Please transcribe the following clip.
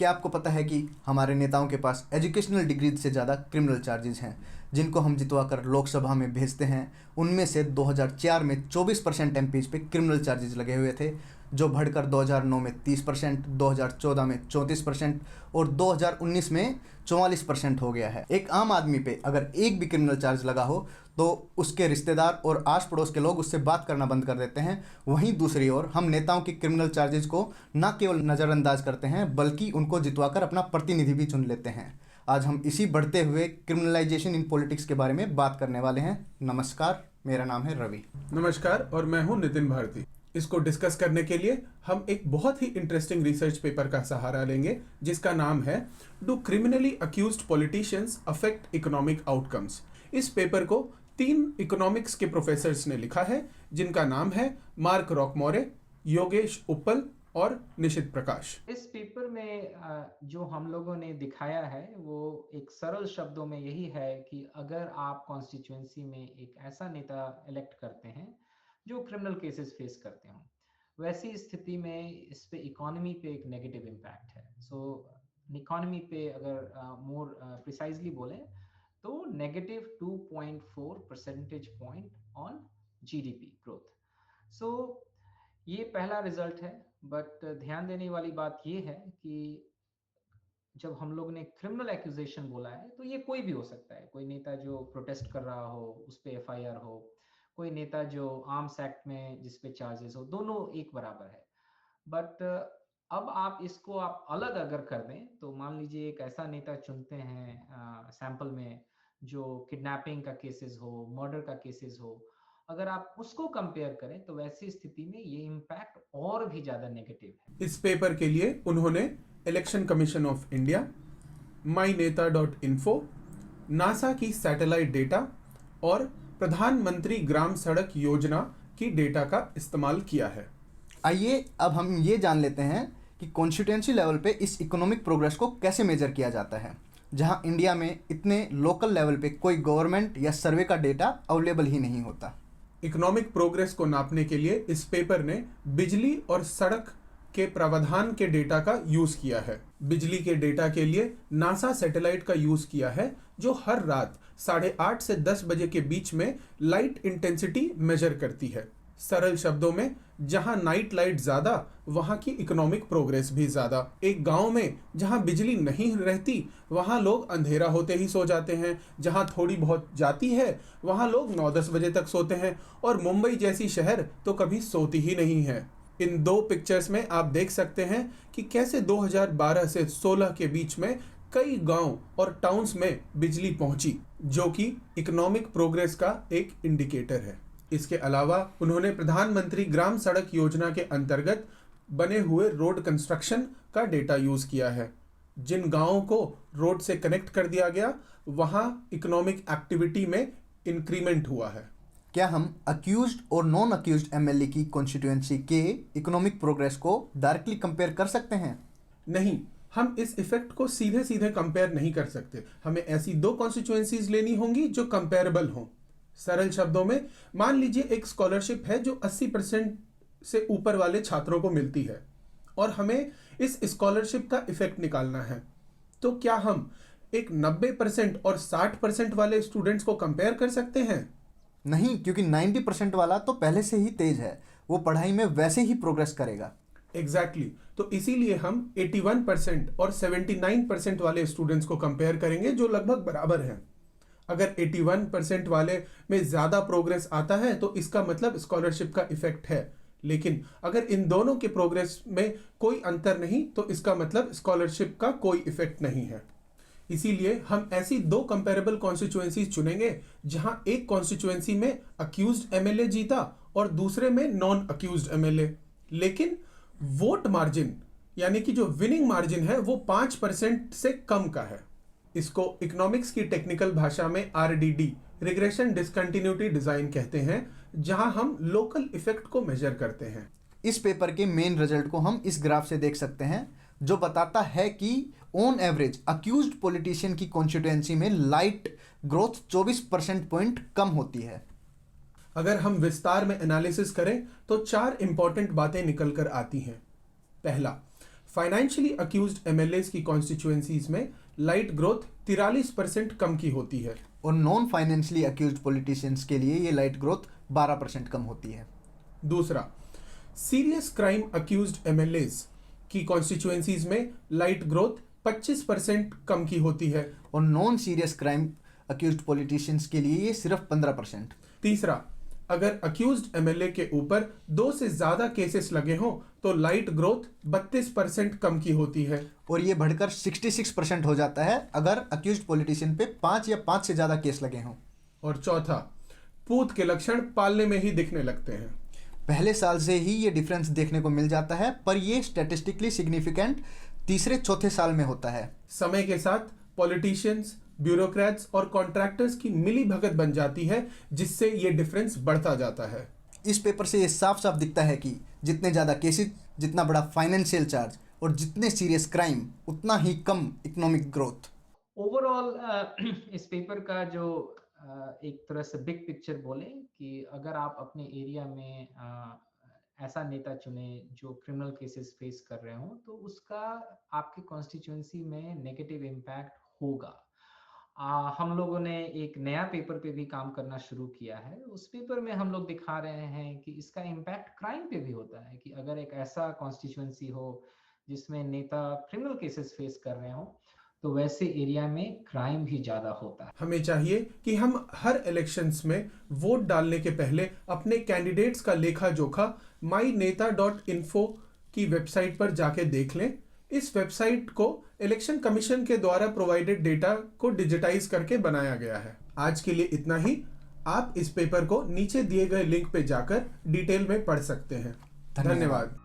क्या आपको पता है कि हमारे नेताओं के पास एजुकेशनल डिग्री से ज़्यादा क्रिमिनल चार्जेस हैं, जिनको हम जितवा कर लोकसभा में भेजते हैं। उनमें से 2004 में 24% एमपीज पे क्रिमिनल चार्जेस लगे हुए थे, जो बढ़कर 2009 में 30%, 2014 में 34% और 2019 में 44% हो गया है। एक आम आदमी पे अगर एक भी क्रिमिनल चार्ज लगा हो तो उसके रिश्तेदार और आस पड़ोस के लोग उससे बात करना बंद कर देते हैं। वहीं दूसरी ओर हम नेताओं के क्रिमिनल चार्जेस को न केवल नज़रअंदाज करते हैं बल्कि उनको जितवाकर अपना प्रतिनिधि भी चुन लेते हैं। आज हम इसी बढ़ते हुए क्रिमिनलाइजेशन इन पॉलिटिक्स के बारे में बात करने वाले हैं। नमस्कार, मेरा नाम है रवि। नमस्कार, और मैं हूं नितिन भारती। इसको डिस्कस करने के लिए हम एक बहुत ही इंटरेस्टिंग रिसर्च पेपर का सहारा लेंगे, जिसका नाम है do criminally accused politicians affect economic outcomes. इस पेपर को 3 इकोनॉमिक्स के प्रोफेसर्स ने लिखा है, जिनका नाम है मार्क रॉकमोरे, योगेश उप्पल और निशित प्रकाश। इस पेपर में जो हम लोगों ने दिखाया है वो एक सरल शब्दों में यही है कि अगर आप कॉन्स्टिट्यूएंसी में एक ऐसा नेता इलेक्ट करते हैं जो क्रिमिनल केसेस फेस करते हो, वैसी स्थिति में इस पे इकोनॉमी पे एक नेगेटिव इम्पैक्ट है। सो इकोनॉमी पे अगर मोर प्रिसाइजली बोलें तो negative 2.4 percentage point on GDP growth. So ये पहला रिजल्ट है, बट ध्यान देने वाली बात ये है कि जब हम लोग ने क्रिमिनल एक्यूजेशन बोला है तो ये कोई भी हो सकता है। कोई नेता जो प्रोटेस्ट कर रहा हो उस पे एफआईआर हो, कोई नेता जो आर्म्स एक्ट में जिस पे चार्जेस हो, दोनों एक बराबर है। बट अब आप इसको आप अलग अगर कर दें तो मान लीजिए एक ऐसा नेता चुनते हैं सैंपल में जो किडनैपिंग का केसेस हो, मर्डर का केसेस हो, अगर आप उसको कंपेयर करें तो वैसी स्थिति में ये इम्पैक्ट और भी ज्यादा नेगेटिव है। इस पेपर के लिए उन्होंने election commission of India, myneta.info, NASA की सैटेलाइट डेटा और प्रधानमंत्री ग्राम सड़क योजना की डेटा का इस्तेमाल किया है। आइए अब हम ये जान लेते हैं कि कॉन्स्टिट्यूएंसी लेवल पे इस इकोनॉमिक प्रोग्रेस को कैसे मेजर किया जाता है, जहां इंडिया में इतने लोकल लेवल पे कोई गवर्नमेंट या सर्वे का डेटा अवेलेबल ही नहीं होता। इकोनॉमिक प्रोग्रेस को नापने के लिए इस पेपर ने बिजली और सड़क के प्रावधान के डेटा का यूज किया है। बिजली के डेटा के लिए नासा सैटेलाइट का यूज किया है, जो हर रात 8:30 से 10 बजे के बीच में लाइट इंटेंसिटी मेजर करती है। सरल शब्दों में, जहां नाइट लाइट ज्यादा वहां की इकोनॉमिक प्रोग्रेस भी ज्यादा। एक गांव में जहां बिजली नहीं रहती वहां लोग अंधेरा होते ही सो जाते हैं, जहां थोड़ी बहुत जाती है वहां लोग 9-10 बजे तक सोते हैं, और मुंबई जैसी शहर तो कभी सोती ही नहीं है। इन 2 पिक्चर्स में आप देख सकते हैं कि कैसे 2012 से 16 के बीच में कई गांव और टाउन्स में बिजली पहुंची, जो कि इकोनॉमिक प्रोग्रेस का एक इंडिकेटर है। इसके अलावा उन्होंने प्रधानमंत्री ग्राम सड़क योजना के अंतर्गत बने हुए रोड कंस्ट्रक्शन का डेटा यूज किया है। जिन गांवों को रोड से कनेक्ट कर दिया गया वहां इकोनॉमिक एक्टिविटी में इंक्रीमेंट हुआ है। क्या हम अक्यूज्ड और नॉन अक्यूज्ड एमएलए की कॉन्स्टिट्यूएंसी के इकोनॉमिक प्रोग्रेस को डायरेक्टली कंपेयर कर सकते हैं? नहीं, हम इस इफेक्ट को सीधे सीधे कंपेयर नहीं कर सकते। हमें ऐसी 2 कॉन्स्टिट्यूएंसीज लेनी होंगी जो कंपेरेबल हों। सरल शब्दों में, मान लीजिए एक स्कॉलरशिप है जो 80% से ऊपर वाले छात्रों को मिलती है और हमें इस स्कॉलरशिप का इफेक्ट निकालना है। तो क्या हम एक 90% और 60% वाले स्टूडेंट्स को कंपेयर कर सकते हैं? नहीं, क्योंकि 90% वाला तो पहले से ही तेज है, वो पढ़ाई में वैसे ही प्रोग्रेस करेगा। एग्जैक्टली तो इसीलिए हम 81% और 79% वाले स्टूडेंट्स को कंपेयर करेंगे, जो लगभग बराबर हैं। अगर 81% वाले में ज्यादा प्रोग्रेस आता है तो इसका मतलब स्कॉलरशिप का इफेक्ट है, लेकिन अगर इन दोनों के प्रोग्रेस में कोई अंतर नहीं तो इसका मतलब स्कॉलरशिप का कोई इफेक्ट नहीं है। इसीलिए हम ऐसी 2 कंपेरेबल कॉन्स्टिट्यूएंसीज चुनेंगे जहां एक कॉन्स्टिट्यूएंसी में अक्यूज्ड एमएलए जीता और दूसरे में नॉन अक्यूज्ड एमएलए, लेकिन वोट मार्जिन यानी कि जो विनिंग मार्जिन है वो 5% से कम का है। इसको इकोनॉमिक्स की टेक्निकल भाषा में RDD, रिग्रेशन डिसकंटिन्यूटी डिजाइन कहते हैं, जहां हम लोकल इफेक्ट को मेजर करते हैं। इस पेपर के मेन रिजल्ट को हम इस ग्राफ से देख सकते हैं, जो बताता है कि ऑन एवरेज अक्यूज्ड पॉलिटिशियन की कॉन्स्टिट्यूएंसी में लाइट ग्रोथ 24 परसेंट पॉइंट कम होती है। अगर हम विस्तार में एनालिसिस करें तो 4 इंपॉर्टेंट बातें निकल कर आती हैं। पहला, फाइनेंशियली अक्यूज्ड एमएलएस की कॉन्स्टिट्यूएंसीज में लाइट ग्रोथ 43% कम की होती है और नॉन फाइनेंशियली अक्यूज्ड पॉलिटिशियंस के लिए ये लाइट ग्रोथ 12% कम होती है। दूसरा, सीरियस क्राइम अक्यूज्ड एमएलएस की कॉन्स्टिट्यूएंसीज में लाइट ग्रोथ 25% कम की होती है और non serious crime accused politicians के लिए ये सिर्फ 15%। तीसरा, अगर अक्यूज्ड एमएलए के ऊपर 2 से ज्यादा केसेस लगे हों तो लाइट ग्रोथ 32% कम की होती है और ये बढ़कर 66% हो जाता है अगर अक्यूज्ड पॉलिटिशियन पे 5 या 5 से ज़्यादा केस लगे हों। और चौथा, पूत के लक्षण पालने में ही दिखने लगते हैं। पहले साल से ही ये डिफरेंस देखने को मिल जाता है, पर ये स्टैटिस्टिकली सिग्निफिकेंट तीसरे चौथे साल में होता है। समय के साथ पॉलिटिशियंस, ब्यूरोक्रेट्स और कॉन्ट्रैक्टर्स की मिली भगत बन जाती है, जिससे ये डिफरेंस बढ़ता जाता है। इस पेपर से ये साफ साफ दिखता है कि जितने ज़्यादा केसेस, जितना बड़ा फाइनेंशियल चार्ज और जितने सीरियस क्राइम, उतना ही कम इकोनॉमिक ग्रोथ। ओवरऑल इस पेपर का जो एक तरह से बिग पिक्चर बोले कि अगर आप अपने एरिया में ऐसा नेता चुने जो क्रिमिनल केसेस फेस कर रहे हो तो उसका आपके कॉन्स्टिट्यूएंसी में नेगेटिव इम्पैक्ट होगा। हम लोगों ने एक नया पेपर पे भी काम करना शुरू किया है। उस पेपर में हम लोग दिखा रहे हैं कि इसका इम्पैक्ट क्राइम पे भी होता है कि अगर एक ऐसा कॉन्स्टिट्यूएंसी हो जिसमें नेता क्रिमिनल केसेस फेस कर रहे हो तो वैसे एरिया में क्राइम भी ज्यादा होता है। हमें चाहिए कि हम हर इलेक्शंस में वोट डालने के पहले अपने कैंडिडेट्स का लेखा जोखा myneta.info की वेबसाइट पर जाके देख लें। इस वेबसाइट को इलेक्शन कमीशन के द्वारा प्रोवाइडेड डेटा को डिजिटाइज करके बनाया गया है। आज के लिए इतना ही। आप इस पेपर को नीचे दिए गए लिंक पे जाकर डिटेल में पढ़ सकते हैं। धन्यवाद।